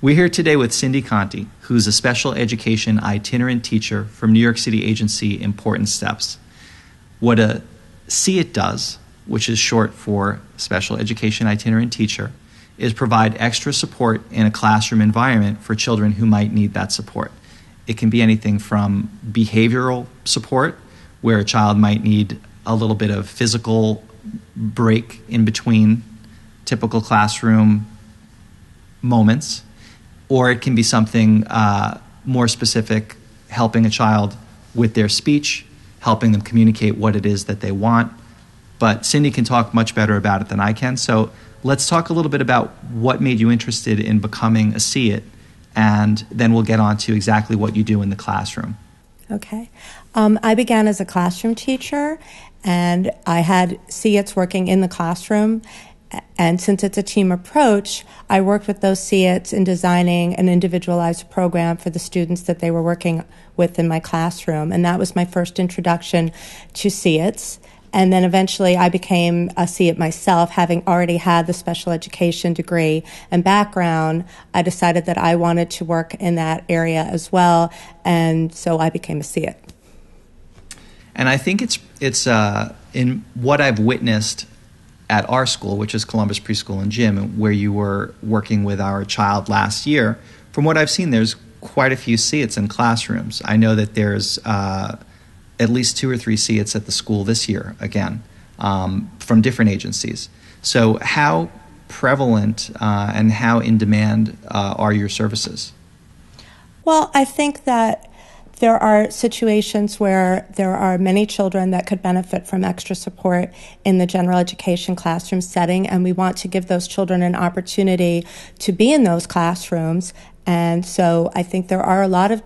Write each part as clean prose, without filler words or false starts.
We're here today with Cindi Conti, who's a special education itinerant teacher from New York City agency Important Steps. What a SEIT does, which is short for Special Education Itinerant Teacher, is provide extra support in a classroom environment for children who might need that support. It can be anything from behavioral support, where a child might need a little bit of physical break in between typical classroom moments, or it can be something more specific, helping a child with their speech, helping them communicate what it is that they want. But Cindi can talk much better about it than I can. So let's talk a little bit about what made you interested in becoming a SEIT, and then we'll get on to exactly what you do in the classroom. Okay. I began as a classroom teacher, and I had SEITs working in the classroom. And since it's a team approach, I worked with those SEITs in designing an individualized program for the students that they were working with in my classroom. And that was my first introduction to SEITs. And then eventually I became a SEIT myself, having already had the special education degree and background. I decided that I wanted to work in that area as well, and so I became a SEIT. And I think it's in what I've witnessed at our school, which is Columbus Preschool and Gym, where you were working with our child last year. From what I've seen, there's quite a few SEITs in classrooms. I know that there's at least 2 or 3 SEITs at the school this year, again, from different agencies. So how prevalent and how in demand are your services? Well, I think that there are situations where there are many children that could benefit from extra support in the general education classroom setting, and we want to give those children an opportunity to be in those classrooms. And so I think there are a lot of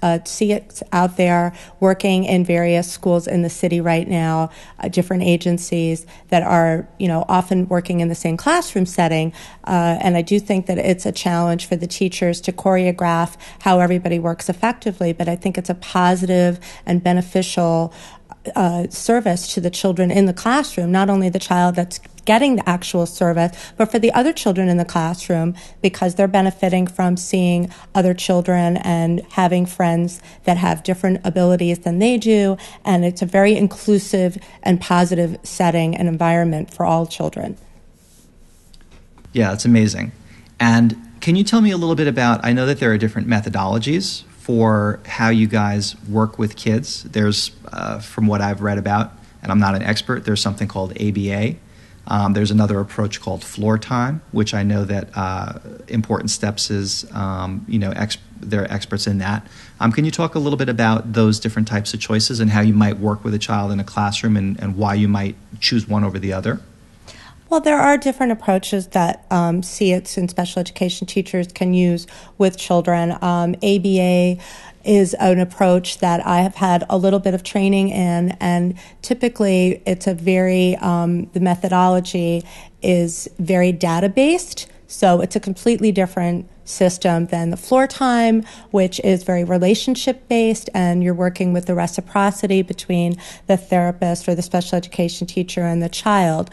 SEITs out there working in various schools in the city right now, different agencies that are, often working in the same classroom setting. And I do think that it's a challenge for the teachers to choreograph how everybody works effectively, but I think it's a positive and beneficial service to the children in the classroom, not only the child that's getting the actual service, but for the other children in the classroom, because they're benefiting from seeing other children and having friends that have different abilities than they do. And it's a very inclusive and positive setting and environment for all children. Yeah, it's amazing. And can you tell me a little bit about, I know that there are different methodologies for how you guys work with kids. There's, from what I've read about, and I'm not an expert, there's something called ABA. There's another approach called floor time, which I know that Important Steps is, they're experts in that. Can you talk a little bit about those different types of choices and how you might work with a child in a classroom and why you might choose one over the other? Well, there are different approaches that SEITs and special education teachers can use with children. ABA is an approach that I have had a little bit of training in, and typically it's a very, the methodology is very data-based, so it's a completely different system than the floor time, which is very relationship-based, and you're working with the reciprocity between the therapist or the special education teacher and the child.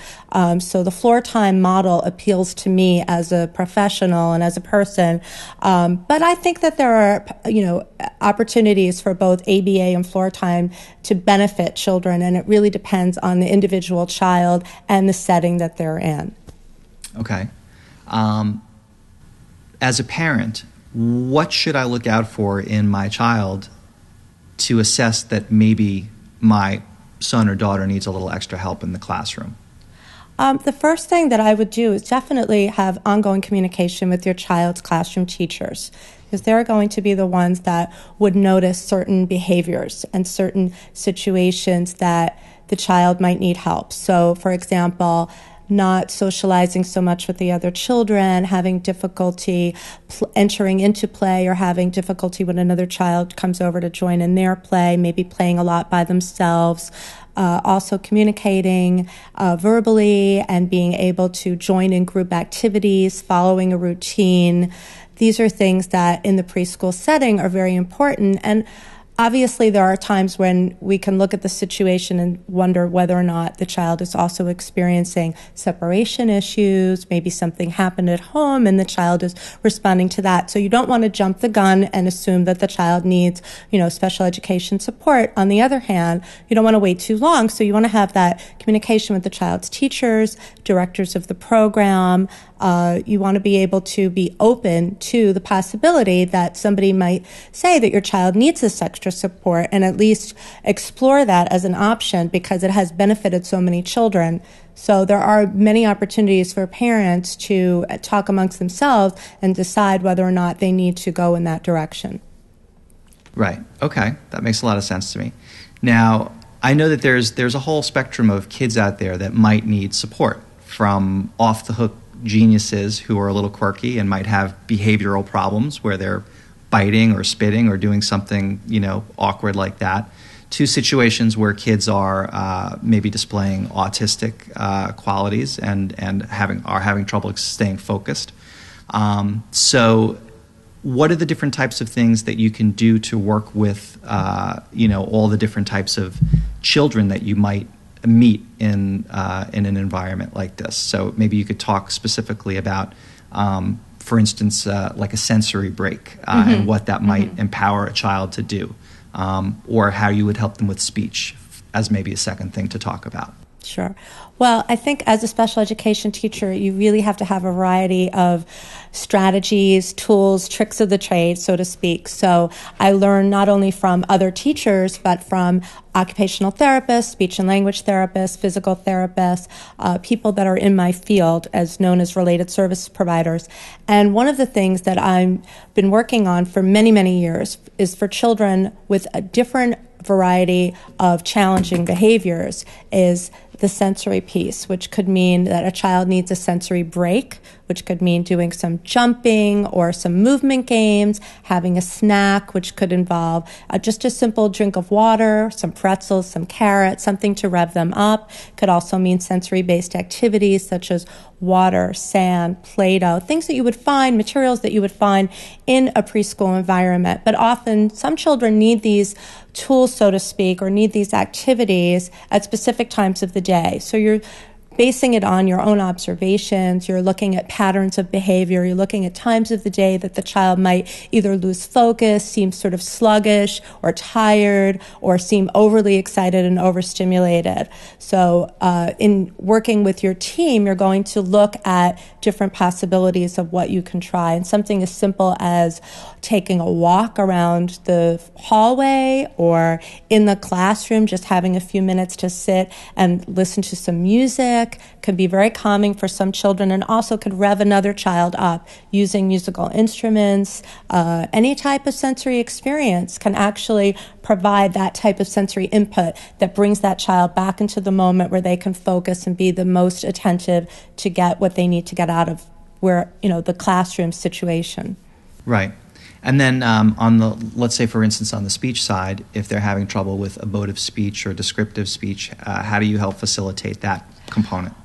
So the floor time model appeals to me as a professional and as a person, but I think that there are, opportunities for both ABA and floor time to benefit children, and it really depends on the individual child and the setting that they're in. Okay. As a parent, what should I look out for in my child to assess that maybe my son or daughter needs a little extra help in the classroom? The first thing that I would do is definitely have ongoing communication with your child's classroom teachers, because they're going to be the ones that would notice certain behaviors and certain situations that the child might need help. So, for example, not socializing so much with the other children, having difficulty entering into play, or having difficulty when another child comes over to join in their play, maybe playing a lot by themselves. Also communicating verbally and being able to join in group activities, following a routine. These are things that in the preschool setting are very important. And Obviously, there are times when we can look at the situation and wonder whether or not the child is also experiencing separation issues. Maybe something happened at home and the child is responding to that. So you don't want to jump the gun and assume that the child needs, special education support. On the other hand, you don't want to wait too long. So you want to have that communication with the child's teachers, directors of the program. You want to be able to be open to the possibility that somebody might say that your child needs this extra support, and at least explore that as an option because it has benefited so many children. So there are many opportunities for parents to talk amongst themselves and decide whether or not they need to go in that direction. Right. Okay. That makes a lot of sense to me. Now, I know that there's a whole spectrum of kids out there that might need support, from off-the-hook geniuses who are a little quirky and might have behavioral problems where they're biting or spitting or doing something, awkward like that, to situations where kids are maybe displaying autistic qualities and having trouble staying focused. So what are the different types of things that you can do to work with, all the different types of children that you might meet in an environment like this? So maybe you could talk specifically about, for instance, like a sensory break and what that might empower a child to do, or how you would help them with speech as maybe a second thing to talk about. Sure. Well, I think as a special education teacher, you really have to have a variety of strategies, tools, tricks of the trade, so to speak. So I learn not only from other teachers, but from occupational therapists, speech and language therapists, physical therapists, people that are in my field as known as related service providers. And one of the things that I've been working on for many, many years is for children with a different variety of challenging behaviors is the sensory piece, which could mean that a child needs a sensory break, which could mean doing some jumping or some movement games, having a snack, which could involve just a simple drink of water, some pretzels, some carrots, something to rev them up. Could also mean sensory-based activities such as water, sand, Play-Doh, things that you would find, materials that you would find in a preschool environment. But often some children need these tools, so to speak, or need these activities at specific times of the day. So you're basing it on your own observations, you're looking at patterns of behavior, you're looking at times of the day that the child might either lose focus, seem sort of sluggish or tired, or seem overly excited and overstimulated. So in working with your team, you're going to look at different possibilities of what you can try. And something as simple as taking a walk around the hallway or in the classroom, just having a few minutes to sit and listen to some music can be very calming for some children, and also could rev another child up using musical instruments. Any type of sensory experience can actually provide that type of sensory input that brings that child back into the moment where they can focus and be the most attentive to get what they need to get out of the classroom situation. Right. And then let's say, for instance, on the speech side, if they're having trouble with emotive speech or descriptive speech, how do you help facilitate that component?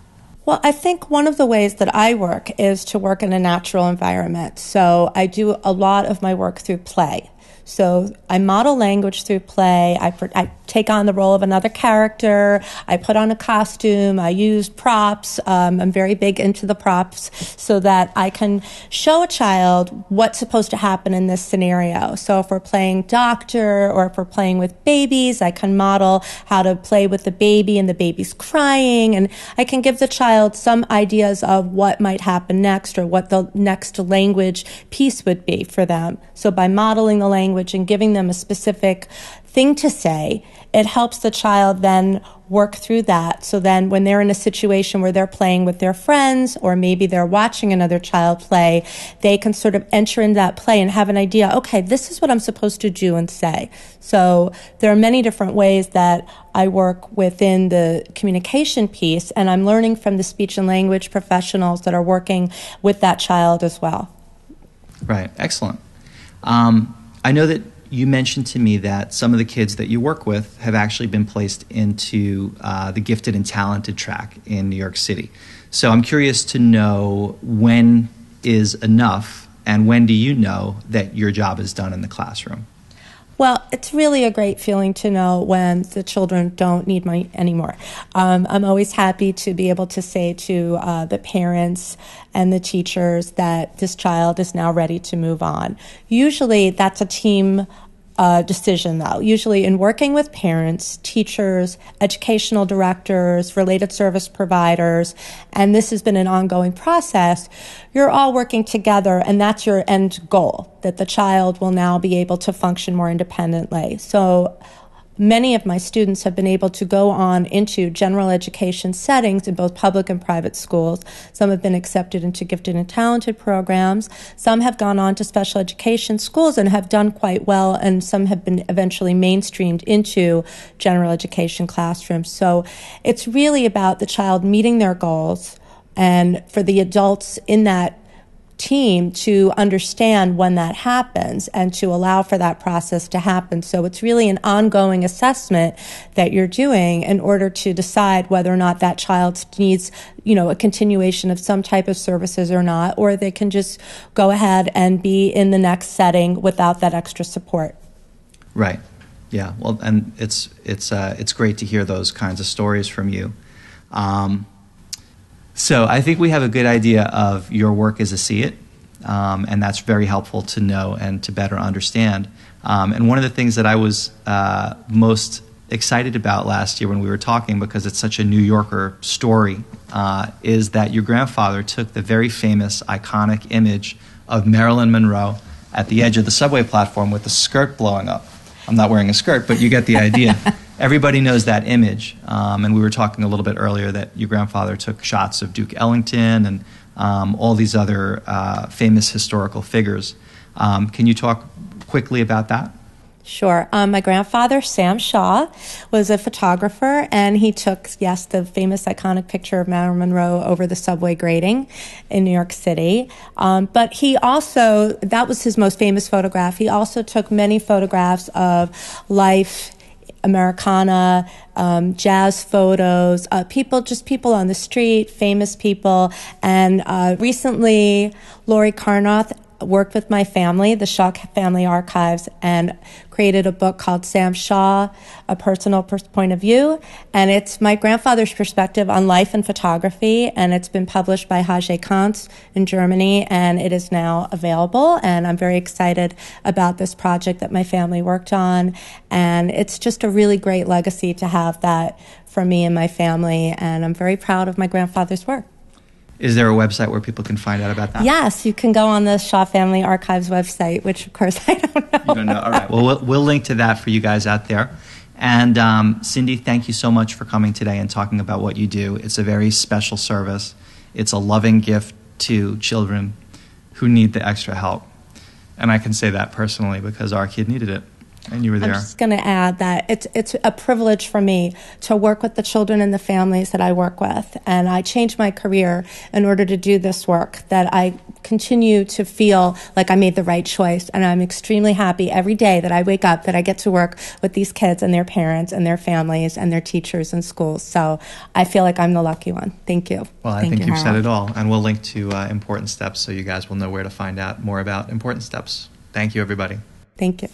Well, I think one of the ways that I work is to work in a natural environment. So I do a lot of my work through play. So I model language through play. I take on the role of another character. I put on a costume. I use props. I'm very big into the props so that I can show a child what's supposed to happen in this scenario. So if we're playing doctor or if we're playing with babies, I can model how to play with the baby and the baby's crying. And I can give the child some ideas of what might happen next or what the next language piece would be for them. So by modeling the language and giving them a specific thing to say, it helps the child then work through that. So then when they're in a situation where they're playing with their friends, or maybe they're watching another child play, they can sort of enter in that play and have an idea, okay, this is what I'm supposed to do and say. So there are many different ways that I work within the communication piece, and I'm learning from the speech and language professionals that are working with that child as well. Right. Excellent. I know that you mentioned to me that some of the kids that you work with have actually been placed into the gifted and talented track in New York City. So I'm curious to know, when is enough, and when do you know that your job is done in the classroom? Well, it's really a great feeling to know when the children don't need money anymore. I'm always happy to be able to say to the parents and the teachers that this child is now ready to move on. Usually that's a team decision, though. Usually in working with parents, teachers, educational directors, related service providers, and this has been an ongoing process, you're all working together, and that's your end goal, that the child will now be able to function more independently. So many of my students have been able to go on into general education settings in both public and private schools. Some have been accepted into gifted and talented programs. Some have gone on to special education schools and have done quite well, and some have been eventually mainstreamed into general education classrooms. So it's really about the child meeting their goals, and for the adults in that team to understand when that happens and to allow for that process to happen. So it's really an ongoing assessment that you're doing in order to decide whether or not that child needs, a continuation of some type of services or not, or they can just go ahead and be in the next setting without that extra support. Right. Yeah. Well, and it's great to hear those kinds of stories from you. So I think we have a good idea of your work as a SEIT, and that's very helpful to know and to better understand. And one of the things that I was most excited about last year when we were talking, because it's such a New Yorker story, is that your grandfather took the very famous, iconic image of Marilyn Monroe at the edge of the subway platform with the skirt blowing up. I'm not wearing a skirt, but you get the idea. Everybody knows that image, and we were talking a little bit earlier that your grandfather took shots of Duke Ellington and all these other famous historical figures. Can you talk quickly about that? Sure. My grandfather, Sam Shaw, was a photographer, and he took, yes, the famous iconic picture of Marilyn Monroe over the subway grating in New York City. But he also, that was his most famous photograph. He also took many photographs of life, Americana, jazz photos, people on the street, famous people. And recently, Lori Carnoth worked with my family, the Shaw Family Archives, and created a book called Sam Shaw, A Personal Point of View. And it's my grandfather's perspective on life and photography, and it's been published by Hage Kantz in Germany, and it is now available. And I'm very excited about this project that my family worked on. And it's just a really great legacy to have that for me and my family, and I'm very proud of my grandfather's work. Is there a website where people can find out about that? Yes, you can go on the Shaw Family Archives website, which, of course, I don't know. You don't know? All right. Well, we'll link to that for you guys out there. And Cindy, thank you so much for coming today and talking about what you do. It's a very special service. It's a loving gift to children who need the extra help. And I can say that personally because our kid needed it. And you were there. I'm just going to add that it's a privilege for me to work with the children and the families that I work with. And I changed my career in order to do this work, that I continue to feel like I made the right choice. And I'm extremely happy every day that I wake up that I get to work with these kids and their parents and their families and their teachers and schools. So I feel like I'm the lucky one. Thank you. Well, I think you've said it all. And we'll link to Important Steps so you guys will know where to find out more about Important Steps. Thank you, everybody. Thank you.